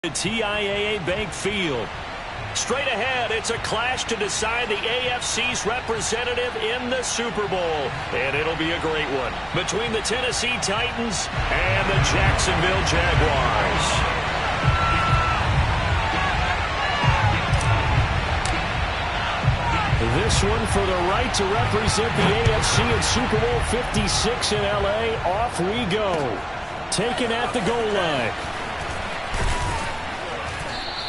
The TIAA Bank Field. Straight ahead, it's a clash to decide the AFC's representative in the Super Bowl. And it'll be a great one between the Tennessee Titans and the Jacksonville Jaguars. This one for the right to represent the AFC in Super Bowl 56 in L.A. Off we go. Taken at the goal line.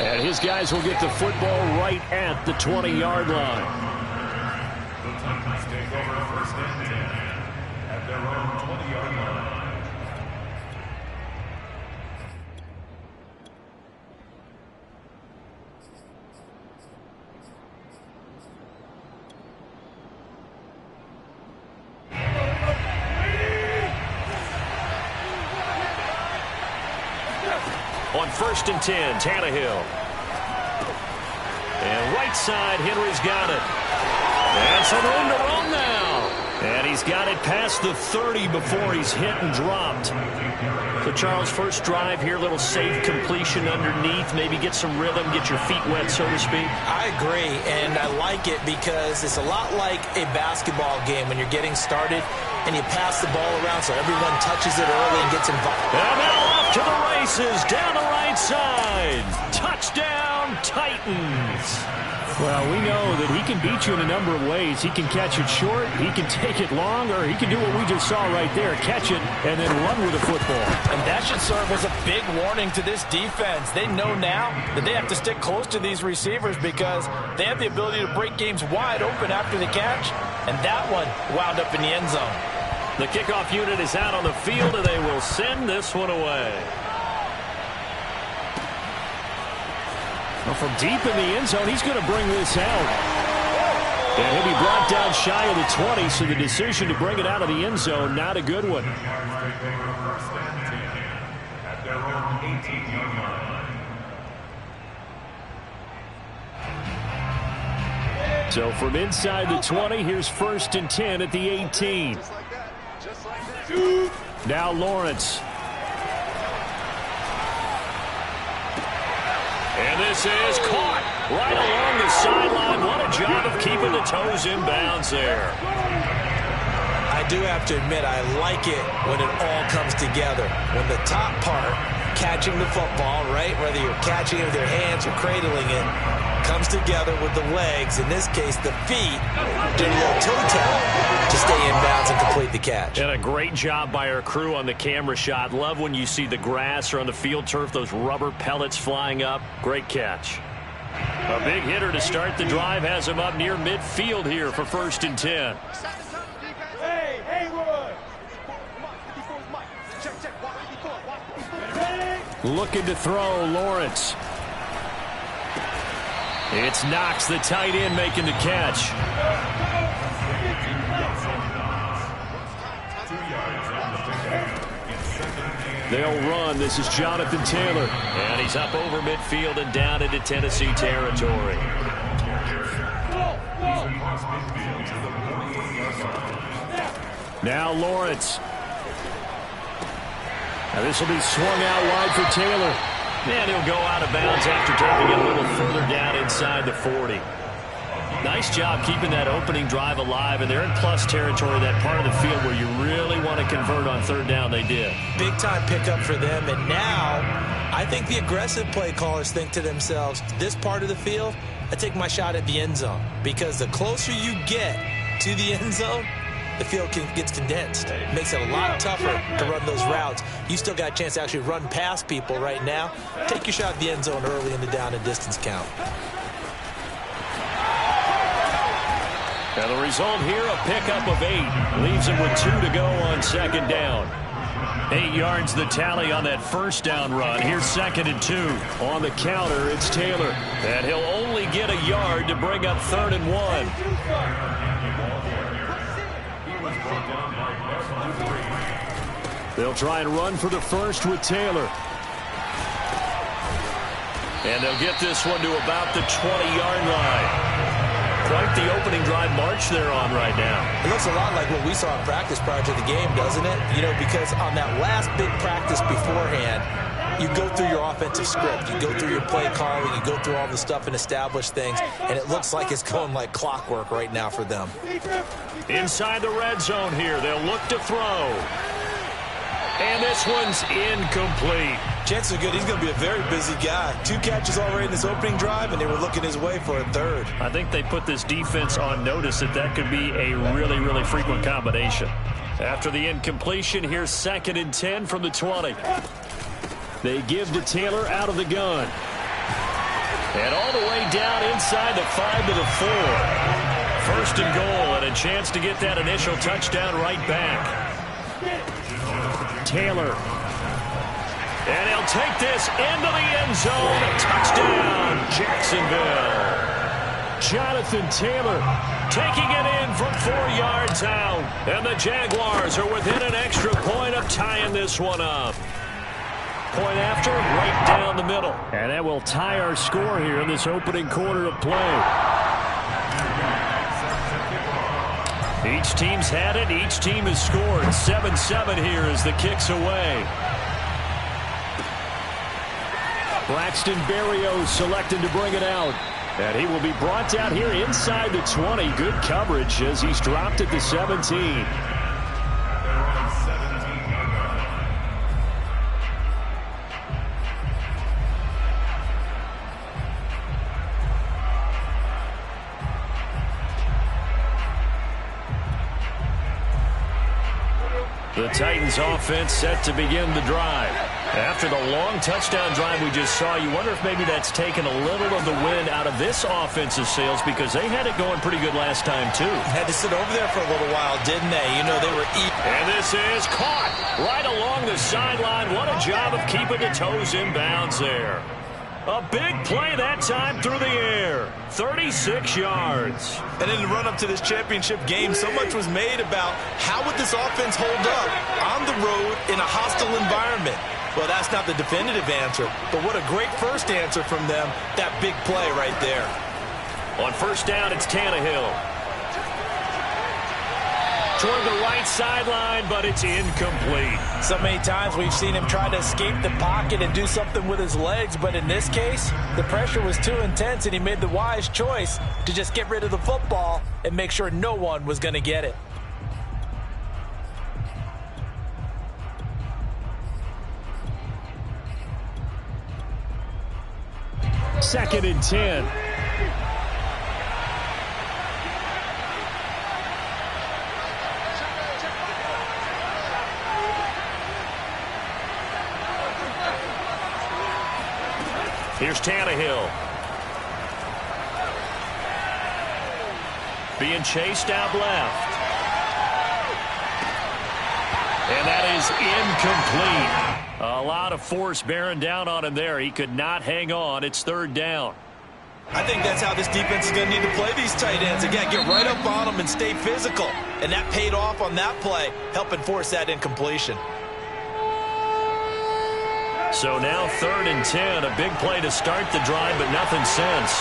And his guys will get the football right at the 20-yard line. The Titans take over first and 10 at their own 20-yard line. On first and 10, Tannehill. And right side, Henry's got it. And some room to run now. And he's got it past the 30 before he's hit and dropped. So, Charles, first drive here, little safe completion underneath. Maybe get some rhythm, get your feet wet, so to speak. I agree, and I like it because it's a lot like a basketball game when you're getting started and you pass the ball around so everyone touches it early and gets involved. And now off to the races, down the right side. Touchdown, Titans. Well, we know that he can beat you in a number of ways. He can catch it short, he can take it long, or he can do what we just saw right there, catch it and then run with the football. And that should serve as a big warning to this defense. They know now that they have to stick close to these receivers because they have the ability to break games wide open after the catch, and that one wound up in the end zone. The kickoff unit is out on the field, and they will send this one away. Well, from deep in the end zone, he's going to bring this out. And he'll be brought down shy of the 20, so the decision to bring it out of the end zone, not a good one. At their own 18-yard line. So from inside the 20, here's first and 10 at the 18. Now Lawrence. And this is caught right along the sideline. What a job of keeping the toes in bounds there. I do have to admit, I like it when it all comes together. When the top part, catching the football, right, whether you're catching it with your hands or cradling it, comes together with the legs, in this case the feet, doing a little toe tap to stay in bounds and complete the catch. And a great job by our crew on the camera shot. Love when you see the grass or on the field turf, those rubber pellets flying up. Great catch. A big hitter to start the drive has him up near midfield here for first and 10. Looking to throw, Lawrence. It's Knox, the tight end, making the catch. They'll run. This is Jonathan Taylor. And he's up over midfield and down into Tennessee territory. Now Lawrence. Now this will be swung out wide for Taylor. And he'll go out of bounds after taking it a little further down inside the 40. Nice job keeping that opening drive alive, and they're in plus territory, that part of the field where you really want to convert on third down. They did. Big time pickup for them, and now I think the aggressive play callers think to themselves, this part of the field, I take my shot at the end zone, because the closer you get to the end zone, the field gets condensed. It makes it a lot tougher to run those routes. You still got a chance to actually run past people right now. Take your shot at the end zone early in the down and distance count. And the result here, a pickup of 8. Leaves him with 2 to go on second down. 8 yards the tally on that first down run. Here's second and 2. On the counter, it's Taylor. And he'll only get a yard to bring up third and 1. They'll try and run for the first with Taylor. And they'll get this one to about the 20-yard line. Quite the opening drive march they're on right now. It looks a lot like what we saw in practice prior to the game, doesn't it? You know, because on that last big practice beforehand, you go through your offensive script. You go through your play calling. You go through all the stuff and establish things. And it looks like it's going like clockwork right now for them. Inside the red zone here, they'll look to throw. And this one's incomplete. Chances are good he's going to be a very busy guy. 2 catches already in this opening drive, and they were looking his way for a third. I think they put this defense on notice that could be a really, really frequent combination. After the incompletion, here's 2nd and 10 from the 20. They give to Taylor out of the gun. And all the way down inside the 5 to the 4. 1st and goal, and a chance to get that initial touchdown right back. Taylor. And he'll take this into the end zone. Touchdown, Jacksonville. Jonathan Taylor taking it in from 4 yards out. And the Jaguars are within an extra point of tying this one up. Point after, right down the middle. And that will tie our score here in this opening quarter of play. Each team's had it. Each team has scored. 7-7 here as the kick's away. Braxton Berrios selected to bring it out. And he will be brought down here inside the 20. Good coverage as he's dropped at the 17. The Titans offense set to begin the drive. After the long touchdown drive we just saw, you wonder if maybe that's taken a little of the wind out of this offensive sails because they had it going pretty good last time too. Had to sit over there for a little while, didn't they? You know, they were eating. And this is caught right along the sideline. What a job of keeping the toes in bounds there. A big play that time through the air. 36 yards. And in the run-up to this championship game, so much was made about how would this offense hold up on the road in a hostile environment. Well, that's not the definitive answer, but what a great first answer from them, that big play right there. On 1st down, it's Tannehill. Toward the right sideline, but it's incomplete. So many times we've seen him try to escape the pocket and do something with his legs, but in this case, the pressure was too intense, and he made the wise choice to just get rid of the football and make sure no one was going to get it. Second and 10. Here's Tannehill. Being chased out left. And that is incomplete. A lot of force bearing down on him there. He could not hang on. It's 3rd down. I think that's how this defense is going to need to play these tight ends. Again, get right up on them and stay physical. And that paid off on that play, helping force that incompletion. So now 3rd and 10, a big play to start the drive, but nothing since.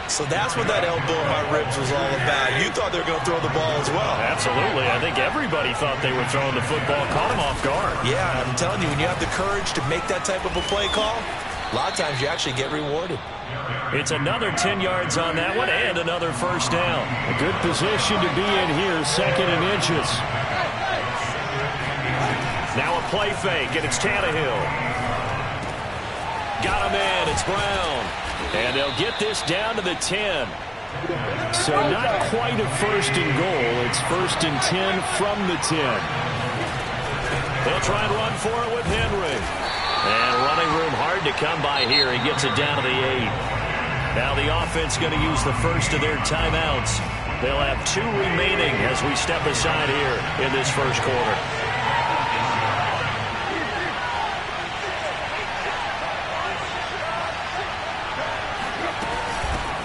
So that's what that elbow in my ribs was all about. You thought they were going to throw the ball as well. Absolutely. I think everybody thought they were throwing the football, caught him off guard. Yeah, I'm telling you, when you have the courage to make that type of a play call, a lot of times you actually get rewarded. It's another 10 yards on that one and another 1st down. A good position to be in here, 2nd and inches. Now a play fake, and it's Tannehill. Got him in, it's Brown. And they'll get this down to the 10. So not quite a 1st and goal. It's 1st and 10 from the 10. They'll try and run for it with Henry. And running room hard to come by here. He gets it down to the 8. Now the offense going to use the first of their timeouts. They'll have 2 remaining as we step aside here in this 1st quarter.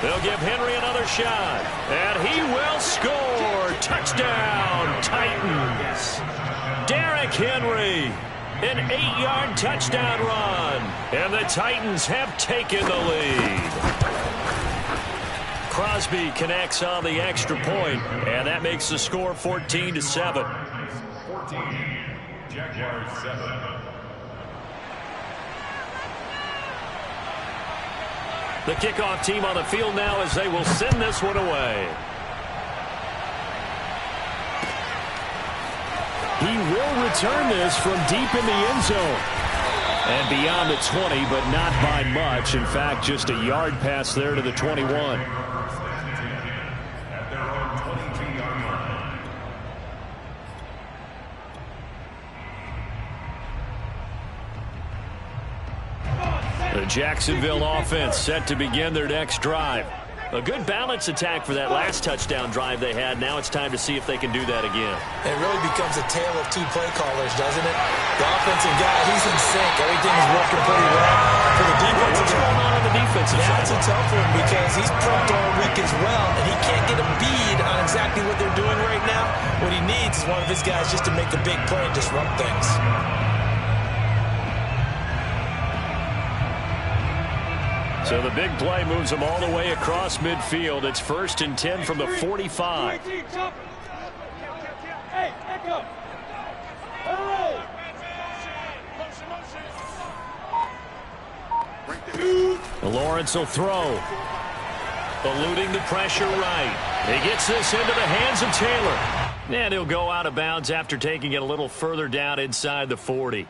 They'll give Henry another shot. And he will score. Touchdown, Titans. Derrick Henry. An 8-yard touchdown run. And the Titans have taken the lead. Crosby connects on the extra point, and that makes the score 14-7. 14, Jaguars 7. The kickoff team on the field now as they will send this one away. He will return this from deep in the end zone. And beyond the 20, but not by much. In fact, just a yard pass there to the 21. At their own 22-yard line. The Jacksonville offense set to begin their next drive. A good balance attack for that last touchdown drive they had. Now it's time to see if they can do that again. It really becomes a tale of two play callers, doesn't it? The offensive guy, he's in sync. Everything is working pretty well. For the defensive What's going on the defensive side? That's a tough one because he's prepped all week as well, and he can't get a bead on exactly what they're doing right now. What he needs is one of his guys just to make a big play and disrupt things. So the big play moves them all the way across midfield. It's 1st and 10 from the 45. Lawrence will throw. Eluding the pressure right. He gets this into the hands of Taylor. And he'll go out of bounds after taking it a little further down inside the 40.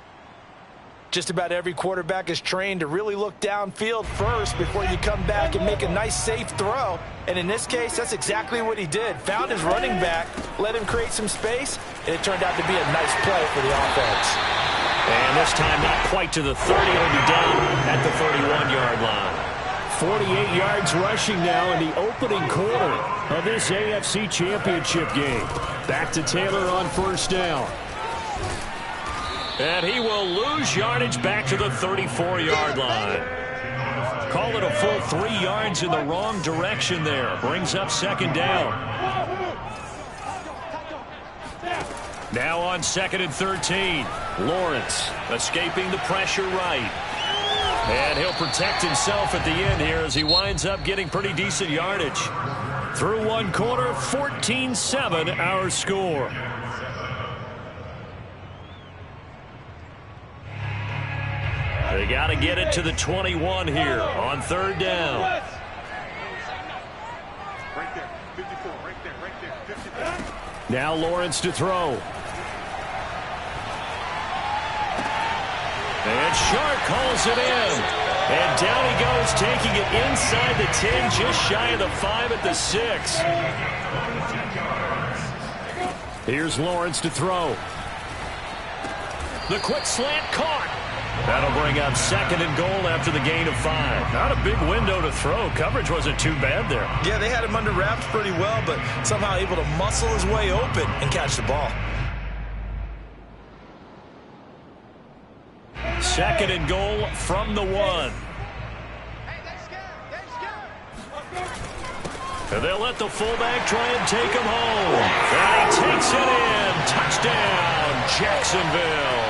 Just about every quarterback is trained to really look downfield first before you come back and make a nice, safe throw. And in this case, that's exactly what he did. Found his running back, let him create some space, and it turned out to be a nice play for the offense. And this time not quite to the 30. It'll be down at the 31-yard line. 48 yards rushing now in the opening quarter of this AFC Championship game. Back to Taylor on 1st down. And he will lose yardage back to the 34-yard line. Call it a full 3 yards in the wrong direction there. Brings up 2nd down. Now on 2nd and 13. Lawrence escaping the pressure right. And he'll protect himself at the end here as he winds up getting pretty decent yardage. Through one quarter, 14-7 our score. They got to get it to the 21 here on 3rd down. Right there, 54, right there, 54. Now Lawrence to throw. And Sharp calls it in. And down he goes, taking it inside the 10, just shy of the 5 at the 6. Here's Lawrence to throw. The quick slant caught. That'll bring up 2nd and goal after the gain of 5. Not a big window to throw. Coverage wasn't too bad there. Yeah, they had him under wraps pretty well, but somehow able to muscle his way open and catch the ball. 2nd and goal from the 1. And they'll let the fullback try and take him home. And he takes it in. Touchdown, Jacksonville.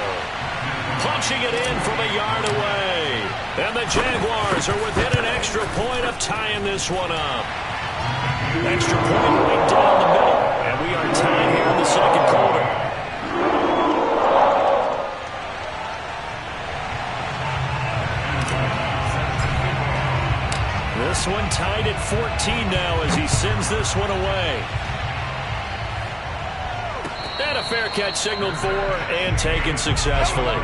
Punching it in from a yard away. And the Jaguars are within an extra point of tying this one up. Extra point right down the middle. And we are tied here in the 2nd quarter. This one tied at 14 now as he sends this one away. And a fair catch signaled for and taken successfully.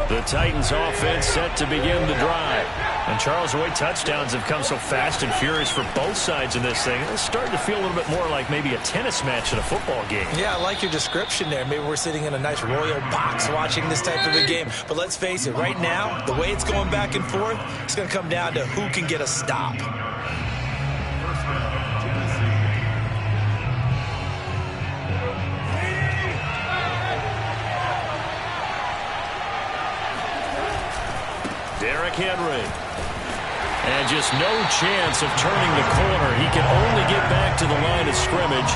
The Titans offense set to begin the drive. And Charles, the way touchdowns have come so fast and furious for both sides in this thing, it's starting to feel a little bit more like maybe a tennis match in a football game. Yeah, I like your description there. Maybe we're sitting in a nice royal box watching this type of a game. But let's face it, right now, the way it's going back and forth, it's going to come down to who can get a stop. Derrick Henry. And just no chance of turning the corner. He can only get back to the line of scrimmage.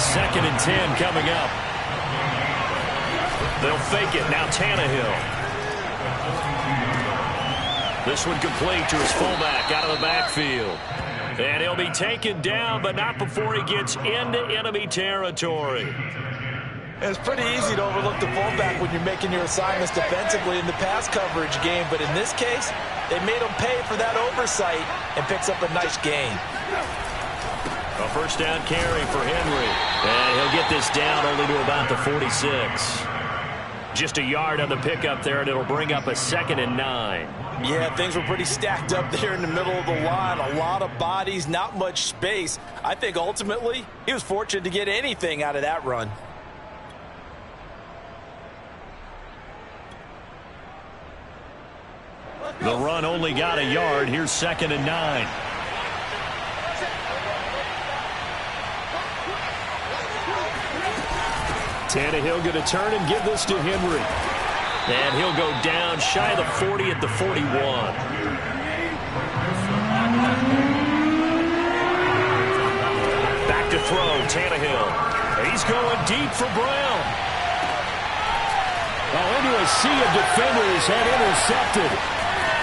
2nd and 10 coming up. They'll fake it. Now Tannehill. This one complete to his fullback out of the backfield. And he'll be taken down, but not before he gets into enemy territory. It's pretty easy to overlook the fullback when you're making your assignments defensively in the pass coverage game, but in this case, they made him pay for that oversight and picks up a nice gain. A first down carry for Henry. And he'll get this down only to about the 46. Just a yard on the pickup there, and it'll bring up a 2nd and 9. Yeah, things were pretty stacked up there in the middle of the line. A lot of bodies, not much space. I think ultimately he was fortunate to get anything out of that run. The run only got a yard. Here's 2nd and 9. Tannehill going to turn and give this to Henry. And he'll go down shy of the 40 at the 41. Back to throw, Tannehill. He's going deep for Brown. Oh, into a sea of defenders and intercepted.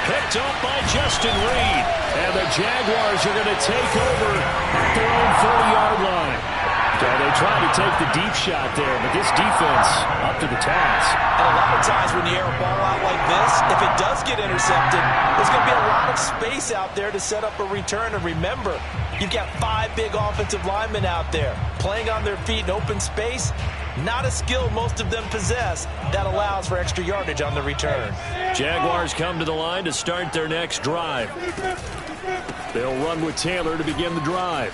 Picked up by Justin Reed. And the Jaguars are going to take over at their own 30-yard line. So they tried to take the deep shot there, but this defense up to the task. And a lot of times when you air a ball out like this, if it does get intercepted, there's going to be a lot of space out there to set up a return. And remember, you've got 5 big offensive linemen out there playing on their feet in open space. Not a skill most of them possess that allows for extra yardage on the return. Jaguars come to the line to start their next drive. They'll run with Taylor to begin the drive.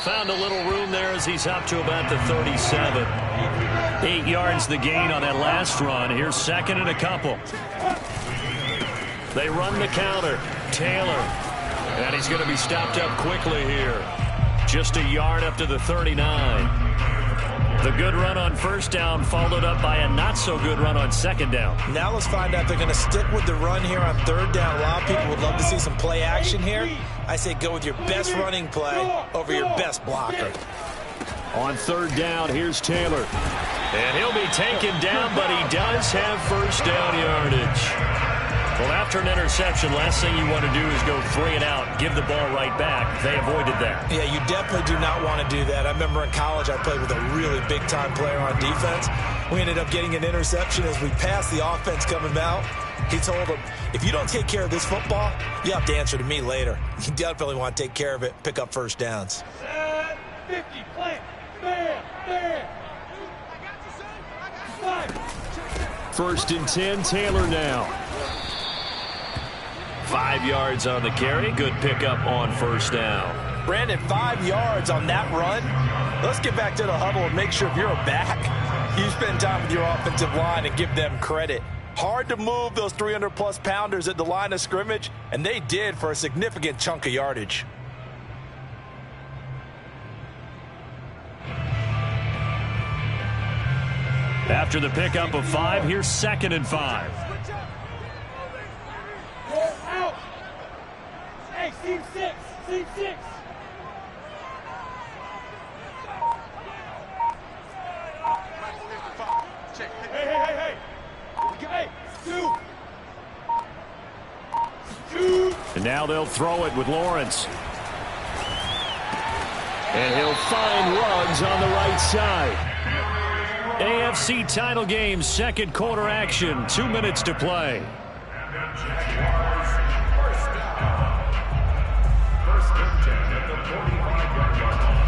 Found a little room there as he's up to about the 37. 8 yards the gain on that last run. Here's 2nd and a couple. They run the counter. Taylor. And he's going to be stopped up quickly here. Just a yard up to the 39. The good run on first down followed up by a not-so-good run on second down. Now let's find out if they're going to stick with the run here on third down. A lot of people would love to see some play action here. I say go with your best running play over your best blocker. On third down, here's Taylor. And he'll be taken down, but he does have first down yardage. Well, after an interception, last thing you want to do is go 3 and out, give the ball right back. They avoided that. Yeah, you definitely do not want to do that. I remember in college I played with a really big-time player on defense. We ended up getting an interception as we passed the offense coming out. He told him, if you don't take care of this football, you have to answer to me later. You definitely want to take care of it, pick up first downs. 50, plant, bam, bam. 1st and 10, Taylor now. 5 yards on the carry. Good pickup on first down. Brandon, 5 yards on that run. Let's get back to the huddle and make sure if you're a back, you spend time with your offensive line and give them credit. Hard to move those 300-plus pounders at the line of scrimmage, and they did for a significant chunk of yardage. After the pickup of 5, here's 2nd and 5. Out. Hey, seam 6. Seam 6. Hey. Hey, 2. And now they'll throw it with Lawrence. And he'll find Ruggs on the right side. AFC title game, second quarter action. 2 minutes to play. Jaguars, first down. 1st and 10 at the 45-yard line.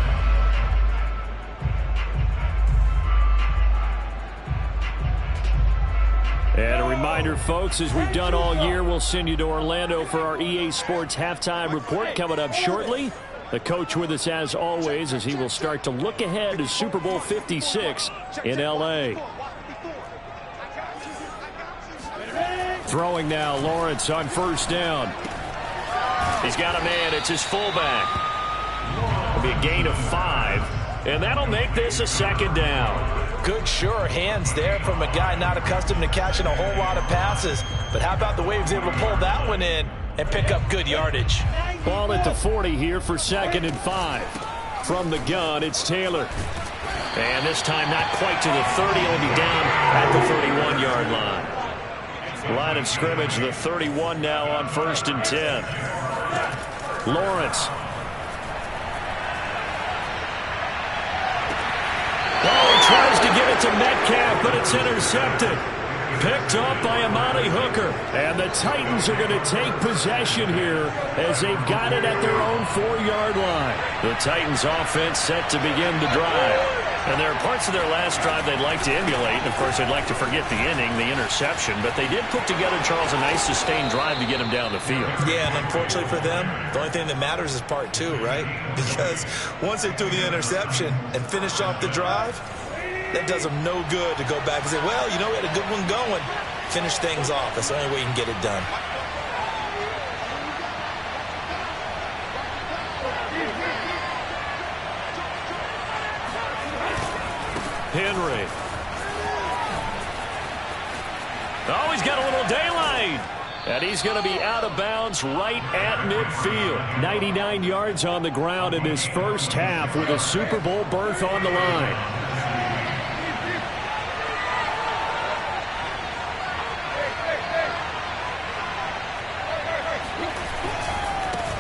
And a reminder, folks, as we've done all year, we'll send you to Orlando for our EA Sports halftime report coming up shortly. The coach with us as always as he will start to look ahead to Super Bowl 56 in L.A. Throwing now, Lawrence on first down. He's got a man. It's his fullback. It'll be a gain of 5, and that'll make this a 2nd down. Good, sure hands there from a guy not accustomed to catching a whole lot of passes. But how about the way he was able to pull that one in and pick up good yardage. Ball at the 40 here for 2nd and 5. From the gun, it's Taylor. And this time not quite to the 30. He'll be down at the 31-yard line. Line of scrimmage, the 31 now on 1st and 10. Lawrence. Oh, he tries to get it to Metcalf, but it's intercepted. Picked up by Amani Hooker. And the Titans are going to take possession here as they've got it at their own 4-yard line. The Titans offense set to begin the drive. And there are parts of their last drive they'd like to emulate. And, of course, they'd like to forget the inning, the interception. But they did put together, Charles, a nice sustained drive to get him down the field. Yeah, and unfortunately for them, the only thing that matters is part 2, right? Because once they threw the interception and finished off the drive, that does them no good to go back and say, well, you know, we had a good one going. Finish things off. That's the only way you can get it done. Henry. Oh, he's got a little daylight. And he's going to be out of bounds right at midfield. 99 yards on the ground in his first half with a Super Bowl berth on the line.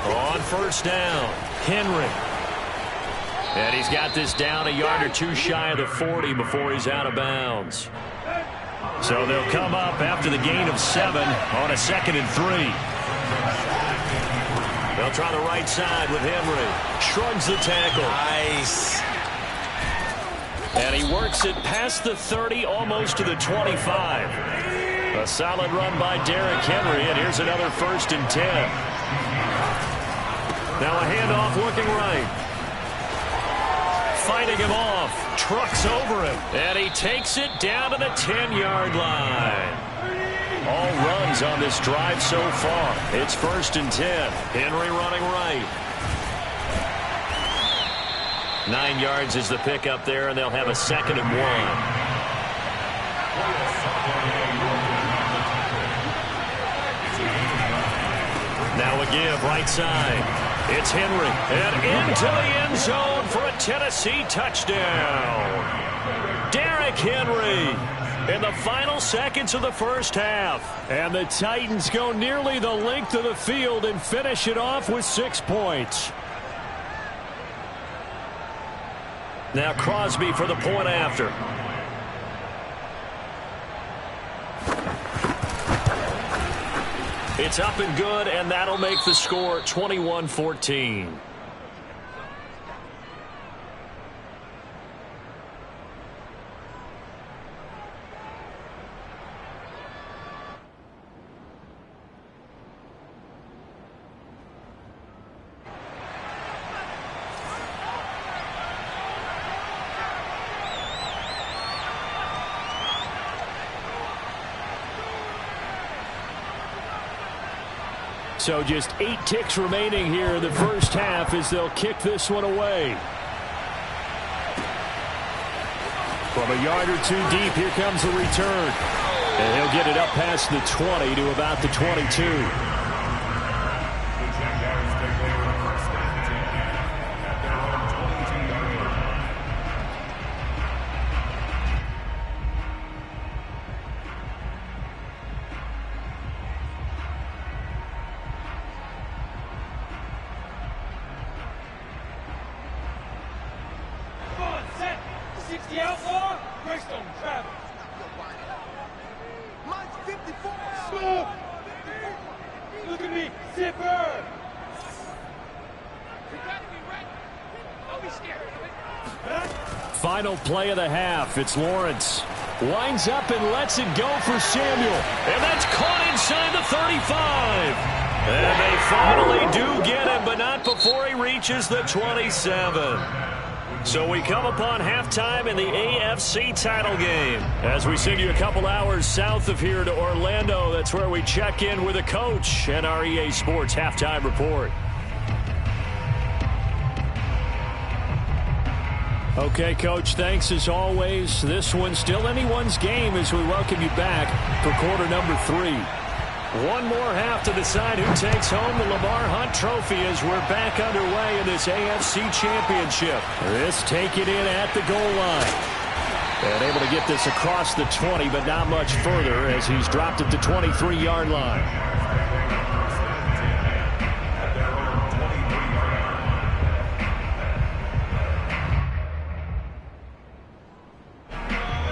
On 1st down, Henry. And he's got this down a yard or 2 shy of the 40 before he's out of bounds. So they'll come up after the gain of 7 on a 2nd and 3. They'll try the right side with Henry. Shrugs the tackle. Nice. And he works it past the 30, almost to the 25. A solid run by Derrick Henry, and here's another 1st and 10. Now a handoff looking right. Fighting him off. Trucks over him. And he takes it down to the 10-yard line. All runs on this drive so far. It's 1st and 10. Henry running right. 9 yards is the pickup there, and they'll have a 2nd and 1. Now a give right side. It's Henry, and into the end zone for a Tennessee touchdown. Derrick Henry in the final seconds of the first half. And the Titans go nearly the length of the field and finish it off with 6 points. Now Crosby for the point after. It's up and good, and that'll make the score 21-14. So just 8 ticks remaining here in the first half as they'll kick this one away. From a yard or 2 deep, here comes the return. And he'll get it up past the 20 to about the 22. Final play of the half. It's Lawrence. Winds up and lets it go for Samuel. And that's caught inside the 35. And they finally do get him, but not before he reaches the 27. So we come upon halftime in the AFC title game. As we send you a couple hours south of here to Orlando, that's where we check in with the coach and our EA Sports halftime report. Okay, Coach, thanks as always. This one's still anyone's game as we welcome you back for quarter number 3. One more half to decide who takes home the Lamar Hunt Trophy as we're back underway in this AFC Championship. This taken in at the goal line. And able to get this across the 20, but not much further as he's dropped at the 23-yard line.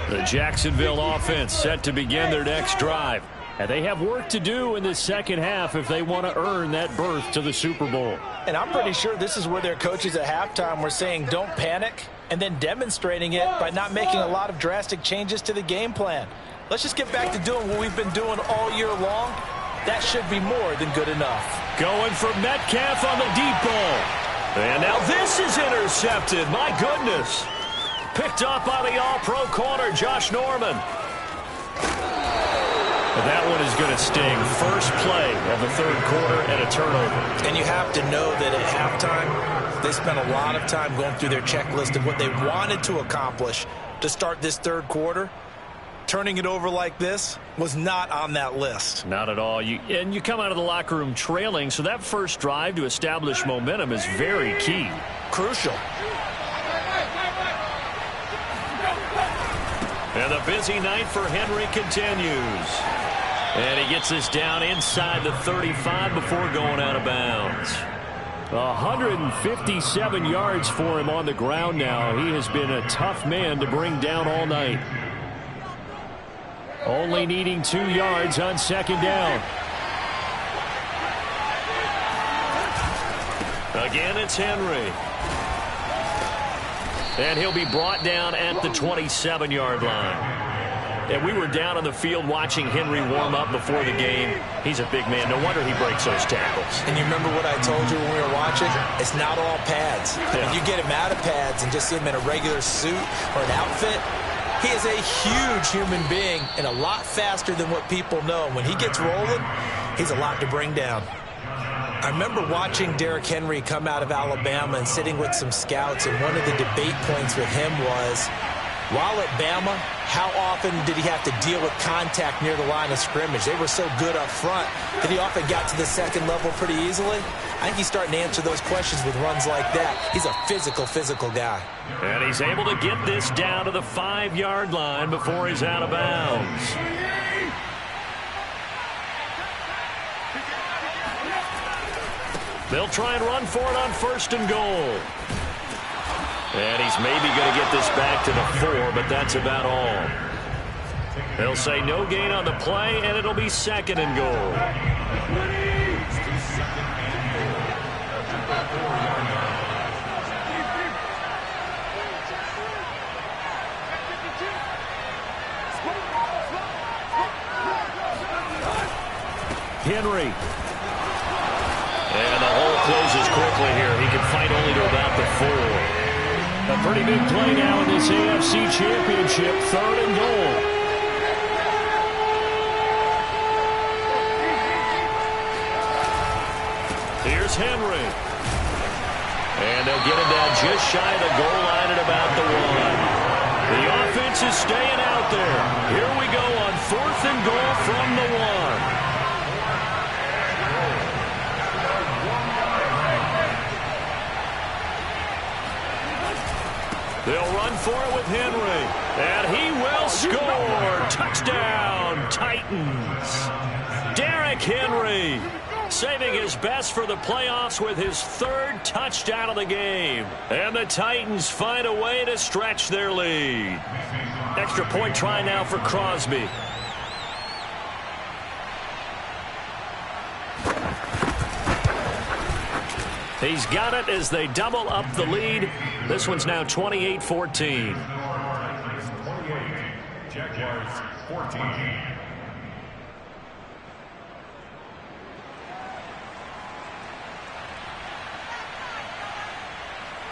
The Jacksonville offense set to begin their next drive. And they have work to do in the second half if they want to earn that berth to the Super Bowl. And I'm pretty sure this is where their coaches at halftime were saying don't panic, and then demonstrating it by not making a lot of drastic changes to the game plan. Let's just get back to doing what we've been doing all year long. That should be more than good enough. Going for Metcalf on the deep ball. And now this is intercepted. My goodness. Picked up by the all-pro corner, Josh Norman. And that one is going to sting. First play of the third quarter and a turnover. And you have to know that at halftime, they spent a lot of time going through their checklist of what they wanted to accomplish to start this third quarter. Turning it over like this was not on that list. Not at all. And you come out of the locker room trailing, so that first drive to establish momentum is very key. Crucial. And the busy night for Henry continues. And he gets this down inside the 35 before going out of bounds. 157 yards for him on the ground now. He has been a tough man to bring down all night. Only needing 2 yards on second down. Again, it's Henry. And he'll be brought down at the 27-yard line. And we were down on the field watching Henry warm up before the game. He's a big man. No wonder he breaks those tackles. And you remember what I told you when we were watching? It's not all pads. Yeah. If you get him out of pads and just see him in a regular suit or an outfit, he is a huge human being and a lot faster than what people know. When he gets rolling, he's a lot to bring down. I remember watching Derrick Henry come out of Alabama and sitting with some scouts, and one of the debate points with him was, while at Bama, how often did he have to deal with contact near the line of scrimmage? They were so good up front that he often got to the second level pretty easily. I think he's starting to answer those questions with runs like that. He's a physical guy. And he's able to get this down to the 5-yard line before he's out of bounds. They'll try and run for it on first and goal. And he's maybe going to get this back to the 4, but that's about all. They'll say no gain on the play, and it'll be second and goal. Henry. And the hole closes quickly here. He can fight only to about the 4. A pretty big play now in this AFC Championship. Third and goal. Here's Henry. And they'll get him down just shy of the goal line at about the 1. The offense is staying out there. Here we go on fourth and goal from the 1. They'll run for it with Henry. And he will score. Touchdown, Titans. Derrick Henry saving his best for the playoffs with his 3rd touchdown of the game. And the Titans find a way to stretch their lead. Extra point try now for Crosby. He's got it as they double up the lead. This one's now 28-14. 28, Jaguars 14.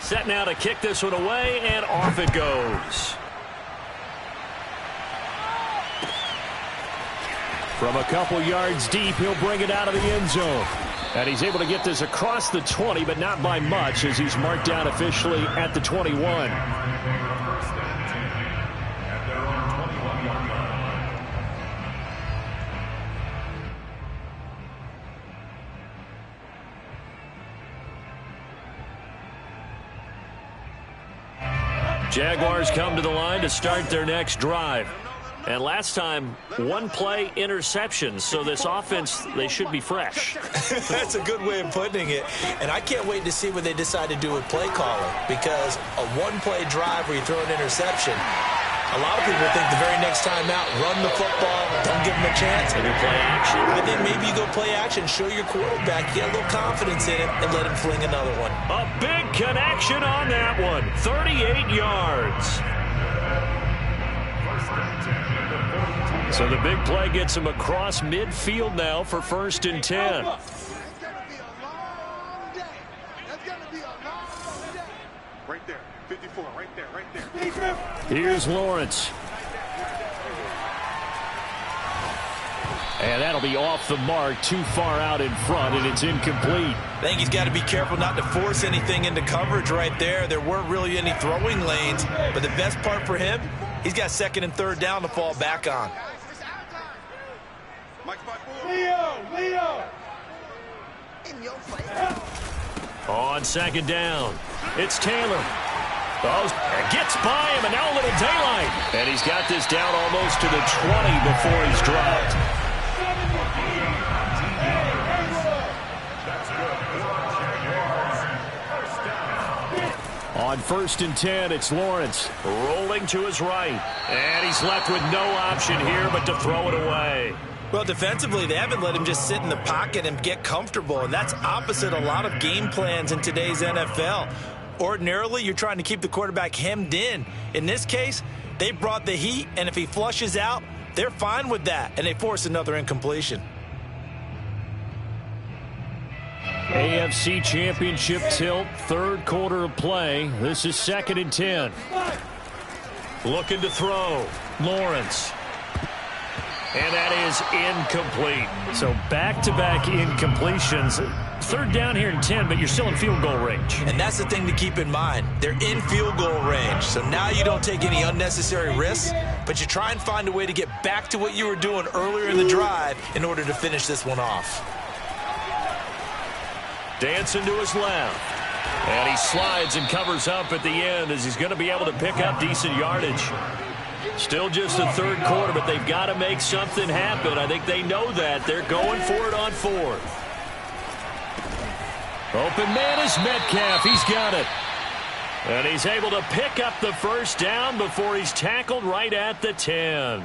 Set now to kick this one away, and off it goes. From a couple yards deep, he'll bring it out of the end zone. And he's able to get this across the 20, but not by much, as he's marked down officially at the 21. Jaguars come to the line to start their next drive. And last time, one-play interception. So this offense, they should be fresh. That's a good way of putting it. And I can't wait to see what they decide to do with play calling. Because a one-play drive where you throw an interception, a lot of people think the very next time out, run the football, don't give them a chance. Maybe play action. I think maybe you go play action, show your quarterback, get a little confidence in him, and let him fling another one. A big connection on that one. 38 yards. So the big play gets him across midfield now for 1st and 10. Right there. 54. Right there. Here's Lawrence. And that'll be off the mark, too far out in front, and it's incomplete. I think he's got to be careful not to force anything into coverage right there. There weren't really any throwing lanes, but the best part for him, he's got 2nd and 3rd down to fall back on. Leo! On 2nd down, it's Taylor. Gets by him, and now a little daylight. And he's got this down almost to the 20 before he's dropped. On 1st and 10, it's Lawrence rolling to his right. And he's left with no option here but to throw it away. Well, defensively, they haven't let him just sit in the pocket and get comfortable, and that's opposite a lot of game plans in today's NFL. Ordinarily, you're trying to keep the quarterback hemmed in. In this case, they brought the heat, and if he flushes out, they're fine with that, and they force another incompletion. AFC Championship tilt, 3rd quarter of play. This is 2nd and 10. Looking to throw. Lawrence. And that is incomplete. So back-to-back incompletions. 3rd down here and 10, but you're still in field goal range. And that's the thing to keep in mind. They're in field goal range. So now you don't take any unnecessary risks, but you try and find a way to get back to what you were doing earlier in the drive in order to finish this one off. Dancing to his left. And he slides and covers up at the end as he's going to be able to pick up decent yardage. Still just the 3rd quarter, but they've got to make something happen. I think they know that. They're going for it on 4th. Open man is Metcalf. He's got it. And he's able to pick up the 1st down before he's tackled right at the 10.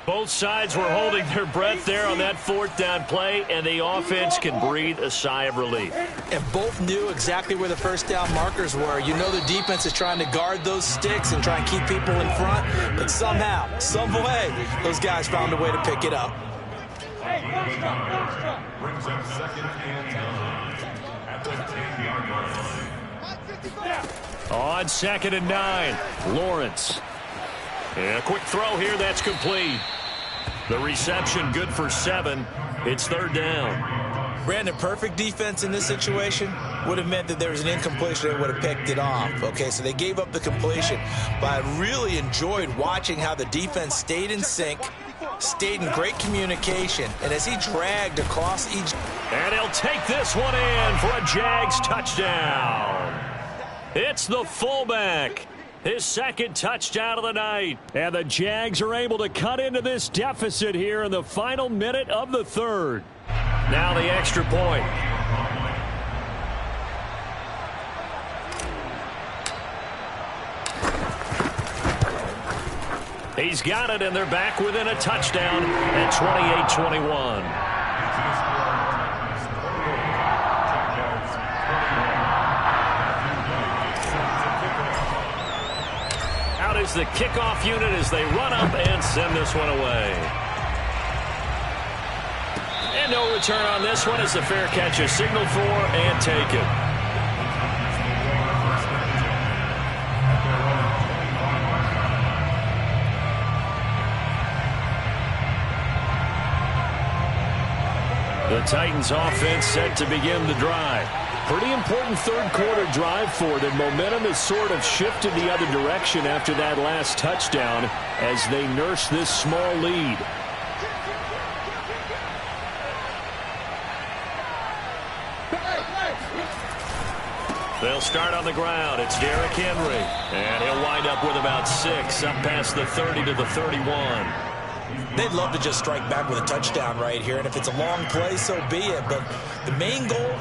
Both sides were holding their breath there on that 4th down play, and the offense can breathe a sigh of relief. And both knew exactly where the 1st down markers were. You know the defense is trying to guard those sticks and try and keep people in front, but somehow, some way, those guys found a way to pick it up. Brings up 2nd and 10 at the 10-yard line. On 2nd and 9, Lawrence. And a quick throw here, that's complete. The reception good for 7. It's 3rd down. Brandon, perfect defense in this situation would have meant that there was an incompletion. They would have picked it off. Okay, so they gave up the completion. But I really enjoyed watching how the defense stayed in sync, stayed in great communication, and as he dragged across each... And he'll take this one in for a Jags touchdown. It's the fullback. His 2nd touchdown of the night. And the Jags are able to cut into this deficit here in the final minute of the 3rd. Now the extra point. He's got it, and they're back within a touchdown at 28-21. Out is the kickoff unit as they run up and send this one away. And no return on this one as the fair catch is signaled for and taken. The Titans offense set to begin the drive. Pretty important 3rd quarter drive for them. Momentum has sort of shifted the other direction after that last touchdown as they nurse this small lead. They'll start on the ground. It's Derrick Henry. And he'll wind up with about 6, up past the 30 to the 31. They'd love to just strike back with a touchdown right here, and if it's a long play, so be it. But the main goal,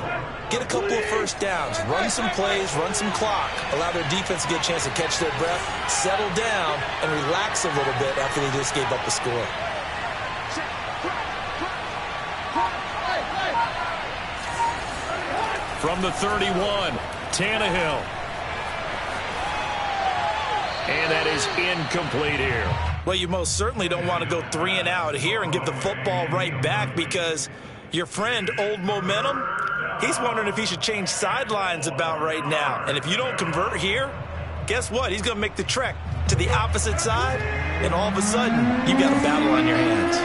get a couple of first downs, run some plays, run some clock, allow their defense to get a chance to catch their breath, settle down, and relax a little bit after they just gave up the score. From the 31, Tannehill. And that is incomplete here. Well, you most certainly don't want to go 3 and out here and give the football right back, because your friend, Old Momentum, he's wondering if he should change sidelines about right now. And if you don't convert here, guess what? He's going to make the trek to the opposite side, and all of a sudden, you've got a battle on your hands.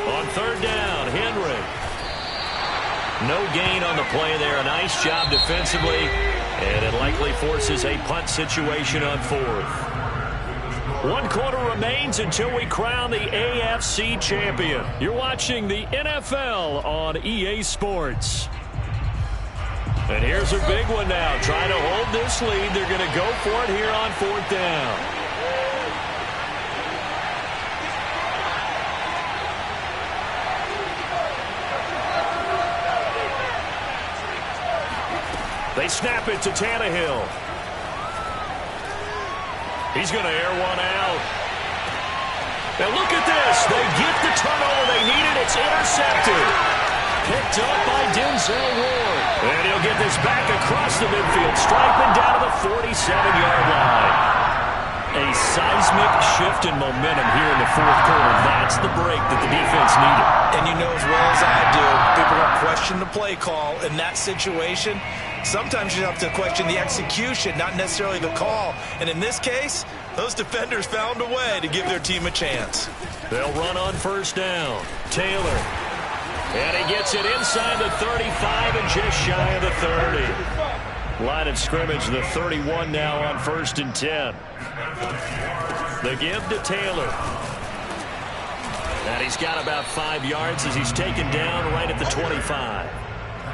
On third down, Henry. No gain on the play there. A nice job defensively, and it likely forces a punt situation on 4th. 1 quarter remains until we crown the AFC champion. You're watching the NFL on EA Sports. And here's a big one now. Trying to hold this lead. They're going to go for it here on 4th down. They snap it to Tannehill. He's going to air one out. And look at this. They get the turnover they needed. It's intercepted. Picked up by Denzel Ward. And he'll get this back across the midfield, striping down to the 47-yard line. A seismic shift in momentum here in the 4th quarter. That's the break that the defense needed. And you know as well as I do, people are going to question the play call in that situation. Sometimes you have to question the execution, not necessarily the call. And in this case, those defenders found a way to give their team a chance. They'll run on first down. Taylor. And he gets it inside the 35 and just shy of the 30. Line of scrimmage, the 31 now on 1st and 10. The give to Taylor. And he's got about 5 yards as he's taken down right at the 25.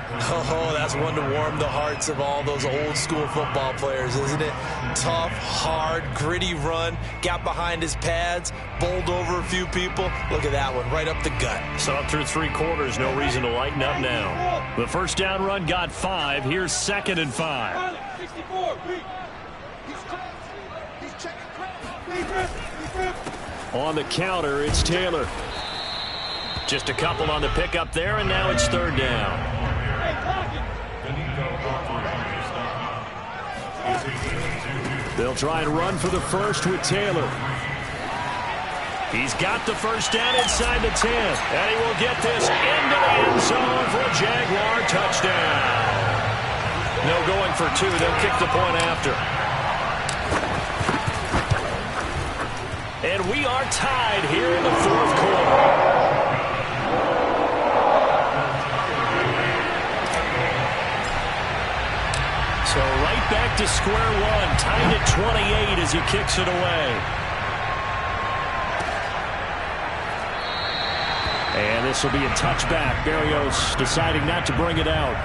Oh, that's one to warm the hearts of all those old-school football players, isn't it? Tough, hard, gritty run, got behind his pads, bowled over a few people. Look at that one, right up the gut. So up through 3 quarters, no reason to lighten up now. The first down run got 5. Here's 2nd and 5. On the counter, it's Taylor. Just a couple on the pickup there, and now it's 3rd down. They'll try and run for the first with Taylor. He's got the first down inside the 10. And he will get this into the end zone for a Jaguar touchdown. No going for 2. They'll kick the point after. And we are tied here in the 4th quarter. So right back to square one, tied at 28 as he kicks it away. And this will be a touchback. Berrios deciding not to bring it out.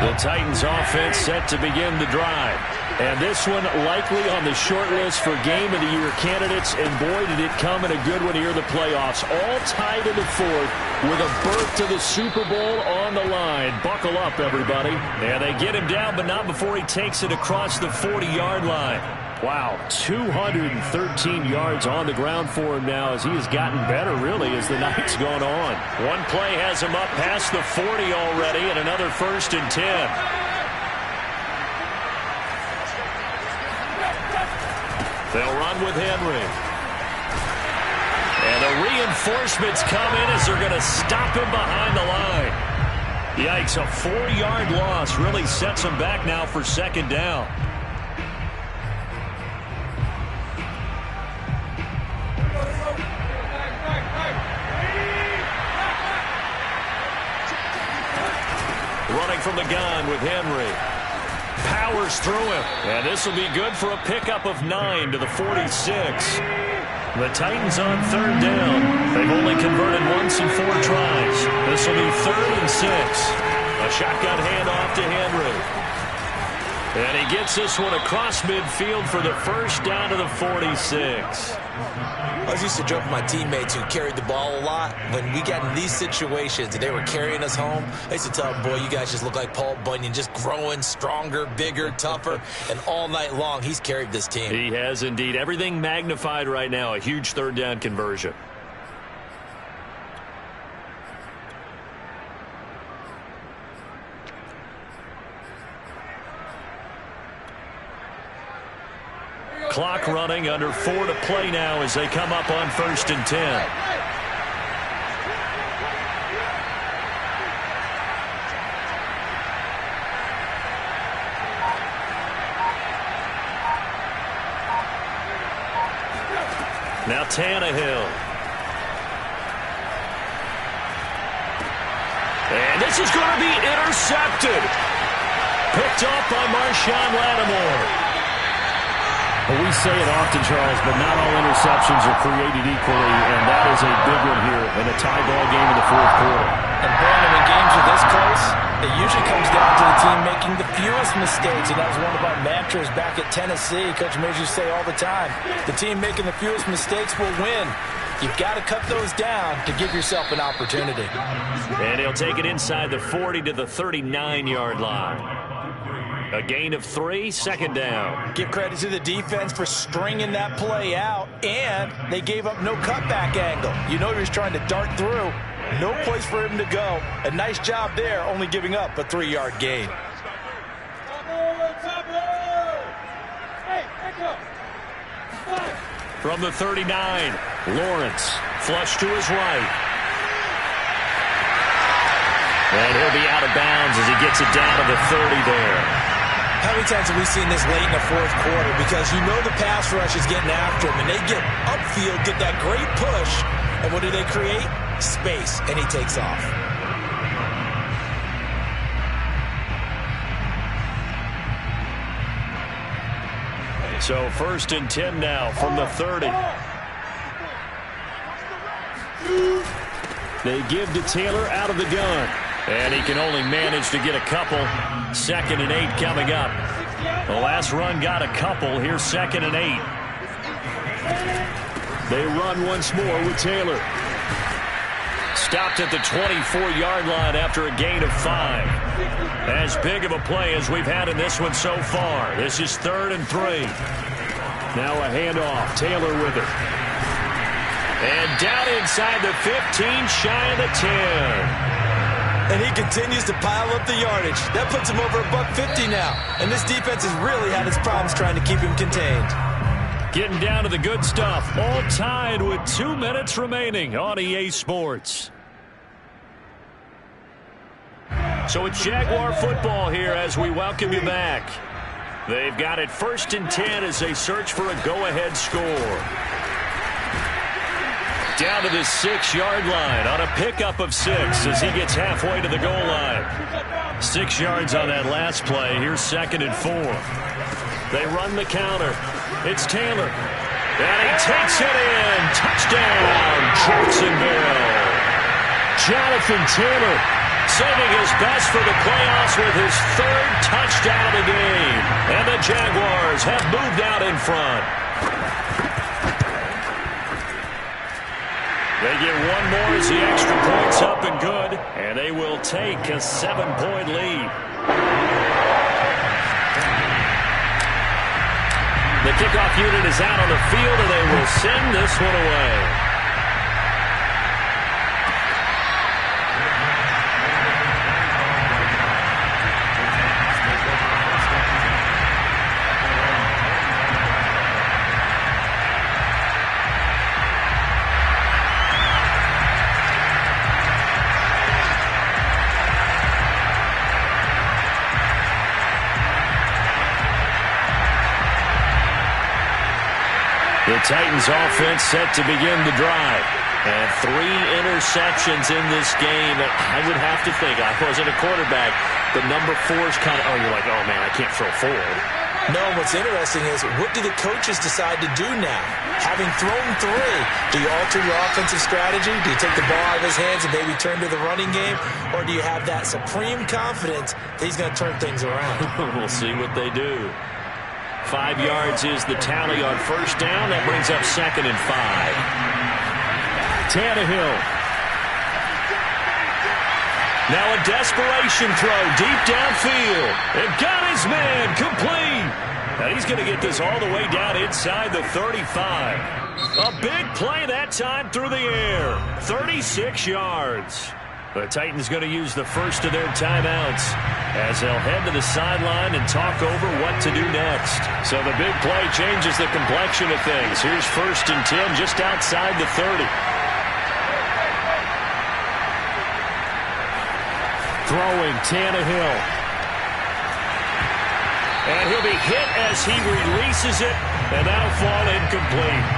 The Titans offense set to begin the drive. And this one likely on the short list for Game of the Year candidates. And boy, did it come in a good one here in the playoffs. All tied in the 4th with a berth to the Super Bowl on the line. Buckle up, everybody. And they get him down, but not before he takes it across the 40-yard line. Wow, 213 yards on the ground for him now as he has gotten better, really, as the night's gone on. One play has him up past the 40 already, and another 1st and 10. They'll run with Henry. And the reinforcements come in as they're going to stop him behind the line. Yikes, a 4-yard loss really sets him back now for 2nd down. from the gun with Henry. Powers through him. And this will be good for a pickup of 9 to the 46. The Titans on third down. They've only converted once in 4 tries. This will be 3rd and 6. A shotgun handoff to Henry. And he gets this one across midfield for the first down to the 46. I was used to joke with my teammates who carried the ball a lot. When we got in these situations and they were carrying us home, I used to tell them, boy, you guys just look like Paul Bunyan, just growing stronger, bigger, tougher. And all night long, he's carried this team. He has indeed. Everything magnified right now. A huge third down conversion. Clock running, under 4 to play now as they come up on 1st and 10. Now Tannehill. And this is going to be intercepted. Picked off by Marshawn Lattimore. Well, we say it often, Charles, but not all interceptions are created equally, and that is a big one here in a tie ball game in the 4th quarter. And Brandon, in games are this close, it usually comes down to the team making the fewest mistakes, and that was one of our mantras back at Tennessee. Coach Mears used to say all the time, the team making the fewest mistakes will win. You've got to cut those down to give yourself an opportunity. And he'll take it inside the 40 to the 39-yard line. A gain of 3, 2nd down. Give credit to the defense for stringing that play out, and they gave up no cutback angle. You know he was trying to dart through. No place for him to go. A nice job there, only giving up a 3-yard gain. From the 39, Lawrence, flush to his right. And he'll be out of bounds as he gets it down to the 30 there. How many times have we seen this late in the 4th quarter? Because you know the pass rush is getting after him, and they get upfield, get that great push, and what do they create? Space, and he takes off. So 1st and 10 now from the 30. They give to Taylor out of the gun. And he can only manage to get a couple. 2nd and 8 coming up. The last run got a couple. Here's 2nd and 8. They run once more with Taylor. Stopped at the 24-yard line after a gain of 5. As big of a play as we've had in this one so far. This is 3rd and 3. Now a handoff. Taylor with it. And down inside the 15, shy of the 10. And he continues to pile up the yardage. That puts him over $150 now. And this defense has really had its problems trying to keep him contained. Getting down to the good stuff. All tied with 2 minutes remaining on EA Sports. So it's Jaguar football here as we welcome you back. They've got it 1st and 10 as they search for a go-ahead score. Down to the 6-yard line on a pickup of 6 as he gets halfway to the goal line. 6 yards on that last play. Here's 2nd and 4. They run the counter. It's Taylor. And he takes it in. Touchdown, Jacksonville. Jonathan Taylor saving his best for the playoffs with his 3rd touchdown of the game. And the Jaguars have moved out in front. They get one more as the extra point's up and good, and they will take a 7-point lead. The kickoff unit is out on the field, and they will send this one away. The Titans offense set to begin the drive. And 3 interceptions in this game. I would have to think, I wasn't a quarterback, but number 4 is kind of, you're like, oh, man, I can't throw forward. No, what's interesting is, what do the coaches decide to do now? Having thrown 3, do you alter your offensive strategy? Do you take the ball out of his hands and maybe turn to the running game? Or do you have that supreme confidence that he's going to turn things around? We'll see what they do. 5 yards is the tally on first down. That brings up 2nd and 5. Tannehill. Now a desperation throw deep downfield. And got his man complete. And he's going to get this all the way down inside the 35. A big play that time through the air. 36 yards. The Titans going to use the first of their timeouts as they'll head to the sideline and talk over what to do next. So the big play changes the complexion of things. Here's 1st and 10 just outside the 30. Throwing Tannehill. And he'll be hit as he releases it, and that'll fall incomplete.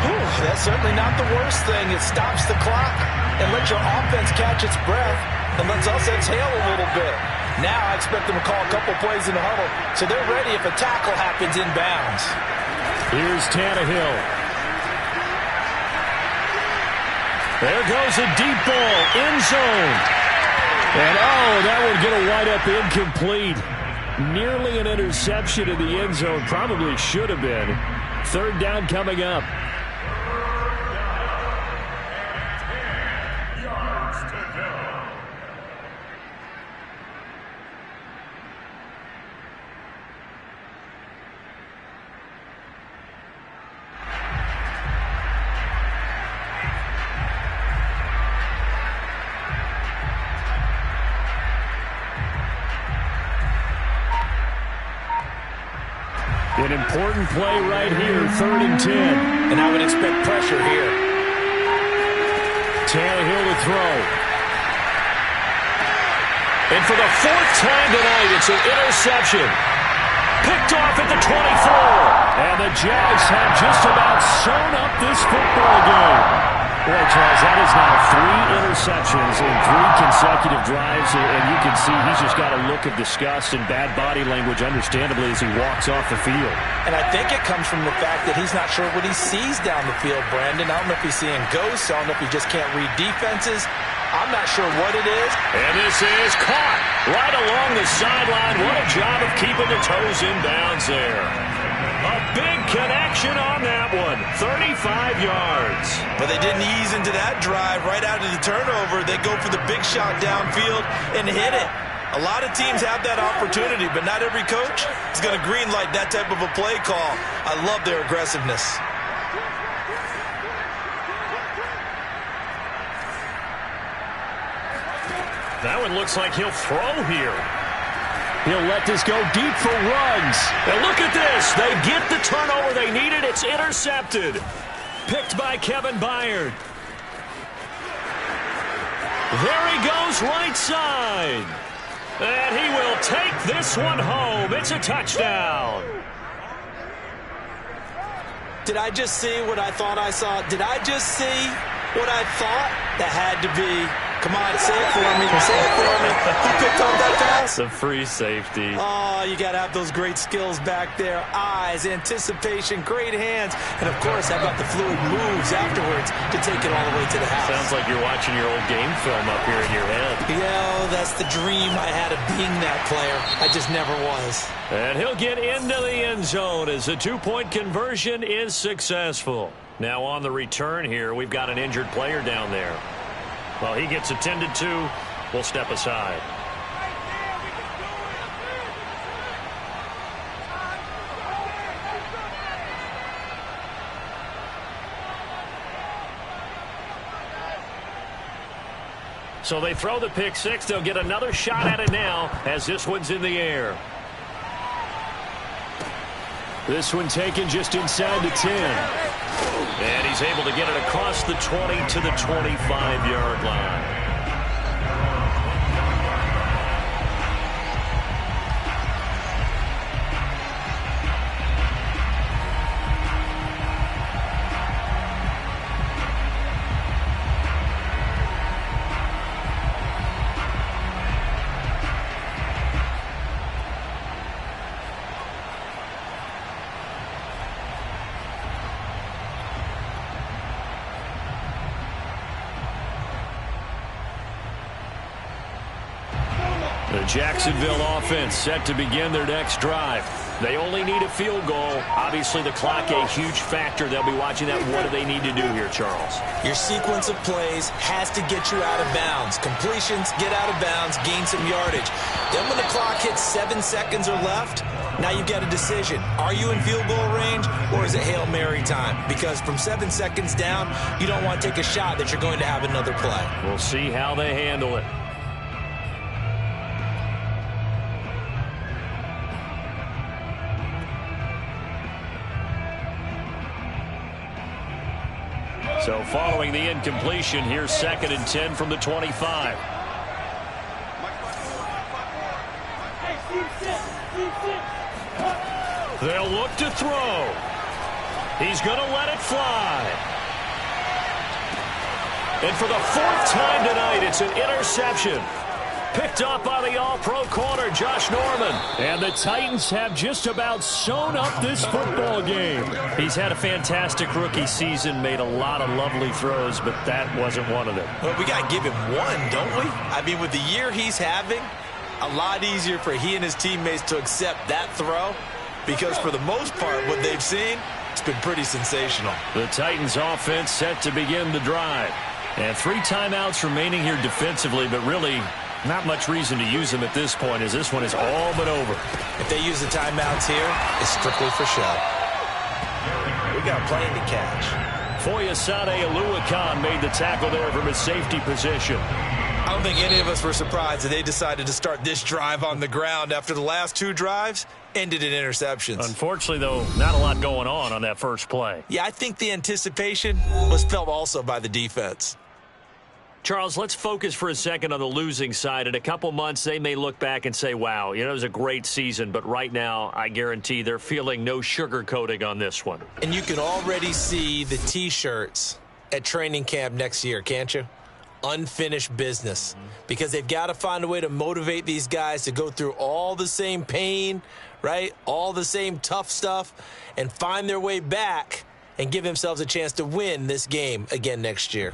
Whew, that's certainly not the worst thing. It stops the clock and lets your offense catch its breath and lets us exhale a little bit. Now I expect them to call a couple plays in the huddle, so they're ready if a tackle happens inbounds. Here's Tannehill. There goes a deep ball, end zone. And that would get a wide up incomplete. Nearly an interception in the end zone. Probably should have been. 3rd down coming up. An important play right here, 3rd and 10. And I would expect pressure here. Tannehill to throw. And for the 4th time tonight, it's an interception. Picked off at the 24. And the Jags have just about sewn up this football game. Boy, Charles, that is now 3 interceptions in 3 consecutive drives, and you can see he's just got a look of disgust and bad body language, understandably, as he walks off the field. And I think it comes from the fact that he's not sure what he sees down the field, Brandon. I don't know if he's seeing ghosts. I don't know if he just can't read defenses. I'm not sure what it is. And this is caught right along the sideline. What a job of keeping the toes in bounds there. A big connection on that one. 35 yards. But they didn't ease into that drive right out of the turnover. They go for the big shot downfield and hit it. A lot of teams have that opportunity, but not every coach is going to greenlight that type of a play call. I love their aggressiveness. That one looks like he'll throw here. He'll let this go deep for Ruggs. And look at this. They get the turnover they needed. It's intercepted. Picked by Kevin Byard. There he goes right side. And he will take this one home. It's a touchdown. Did I just see what I thought I saw? Did I just see what I thought? That had to be. Come on, say it for me. Say it for me. Who picked up that pass? The free safety. Oh, you got to have those great skills back there. Eyes, anticipation, great hands. And, of course, how about the fluid moves afterwards to take it all the way to the house? Sounds like you're watching your old game film up here in your head. Yeah, that's the dream I had of being that player. I just never was. And he'll get into the end zone as the 2-point conversion is successful. Now on the return here, we've got an injured player down there. Well, he gets attended to. We'll step aside. So they throw the pick six. They'll get another shot at it now as this one's in the air. This one taken just inside the 10. And he's able to get it across the 20 to the 25-yard line. Jacksonville offense set to begin their next drive. They only need a field goal. Obviously, the clock a huge factor. They'll be watching that. What do they need to do here, Charles? Your sequence of plays has to get you out of bounds. Completions, get out of bounds, gain some yardage. Then when the clock hits 7 seconds or left, now you've got a decision. Are you in field goal range, or is it Hail Mary time? Because from 7 seconds down, you don't want to take a shot that you're going to have another play. We'll see how they handle it. So following the incompletion, here's 2nd and 10 from the 25. They'll look to throw. He's going to let it fly. And for the 4th time tonight, it's an interception. Picked up by the all-pro corner, Josh Norman. And the Titans have just about sewn up this football game. He's had a fantastic rookie season, made a lot of lovely throws, but that wasn't one of them. Well, we got to give him one, don't we? I mean, with the year he's having, a lot easier for he and his teammates to accept that throw, because for the most part, what they've seen, it's been pretty sensational. The Titans offense set to begin the drive. And 3 timeouts remaining here defensively, but really not much reason to use them at this point, as this one is all but over. If they use the timeouts here, it's strictly for show. We got a plane to catch. Foyesade Oluwakan made the tackle there from his safety position. I don't think any of us were surprised that they decided to start this drive on the ground after the last 2 drives ended in interceptions. Unfortunately, though, not a lot going on that first play. Yeah, I think the anticipation was felt also by the defense. Charles, let's focus for a second on the losing side. In a couple months, they may look back and say, wow, it was a great season. But right now, I guarantee they're feeling no sugarcoating on this one. And you can already see the T-shirts at training camp next year, can't you? Unfinished business. Because they've got to find a way to motivate these guys to go through all the same pain, right? All the same tough stuff, and find their way back and give themselves a chance to win this game again next year.